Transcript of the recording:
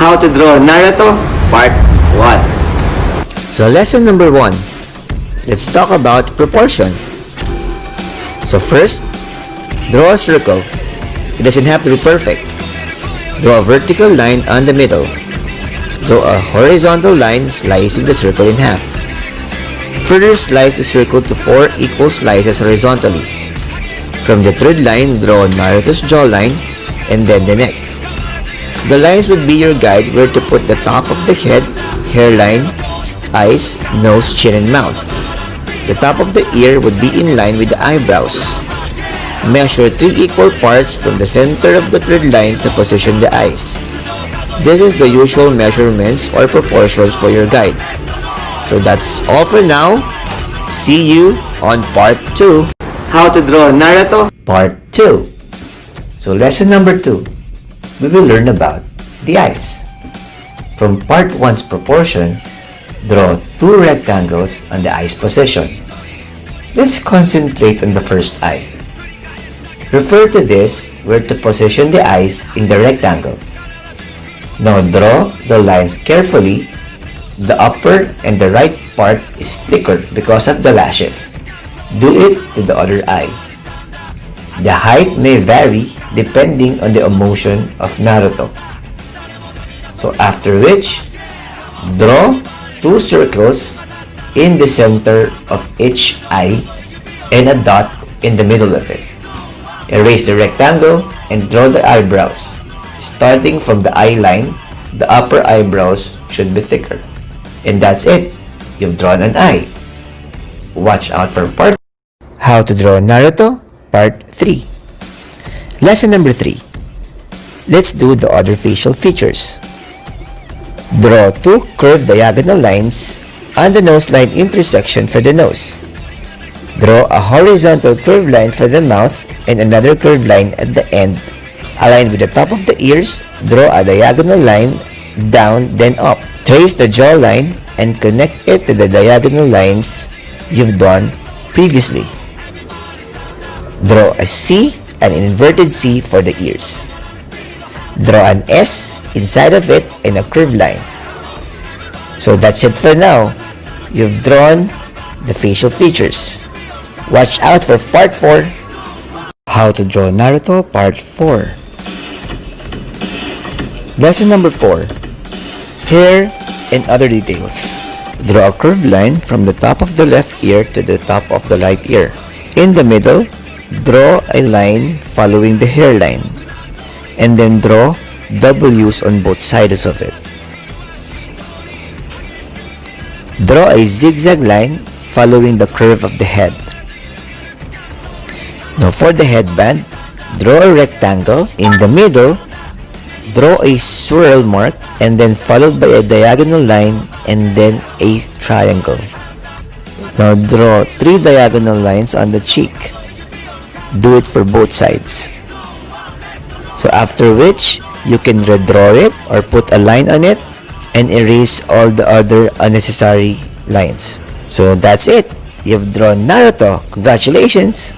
How to draw Naruto Part 1. So lesson number 1. Let's talk about proportion. So first, draw a circle. It doesn't have to be perfect. Draw a vertical line on the middle. Draw a horizontal line slicing the circle in half. Further slice the circle to 4 equal slices horizontally. From the third line, draw Naruto's jawline and then the neck. The lines would be your guide where to put the top of the head, hairline, eyes, nose, chin, and mouth. The top of the ear would be in line with the eyebrows. Measure 3 equal parts from the center of the third line to position the eyes. This is the usual measurements or proportions for your guide. So that's all for now. See you on part 2. How to draw Naruto Part 2. So lesson number 2. We will learn about the eyes. From part 1's proportion, draw 2 rectangles on the eye's position. Let's concentrate on the first eye. Refer to this where to position the eyes in the rectangle. Now draw the lines carefully. The upper and the right part is thicker because of the lashes. Do it to the other eye. The height may vary depending on the emotion of Naruto. So after which, draw 2 circles in the center of each eye and a dot in the middle of it. Erase the rectangle and draw the eyebrows. Starting from the eye line, the upper eyebrows should be thicker. And that's it. You've drawn an eye. Watch out for part. How to draw Naruto Part 3. Lesson number 3. Let's do the other facial features. Draw 2 curved diagonal lines on the nose line intersection for the nose. Draw a horizontal curved line for the mouth and another curved line at the end. Aligned with the top of the ears, draw a diagonal line down then up. Trace the jawline and connect it to the diagonal lines you've done previously. Draw a C, an inverted C for the ears. Draw an S inside of it and a curved line. So that's it for now. You've drawn the facial features. Watch out for part 4. How to draw Naruto Part 4. Lesson number 4. Hair and other details. Draw a curved line from the top of the left ear to the top of the right ear. In the middle, draw a line following the hairline, and then draw W's on both sides of it. Draw a zigzag line following the curve of the head. Now for the headband, draw a rectangle. In the middle, draw a swirl mark and then followed by a diagonal line and then a triangle. Now draw 3 diagonal lines on the cheek. Do it for both sides. So after which, you can redraw it or put a line on it and erase all the other unnecessary lines. So that's it. You've drawn Naruto. Congratulations!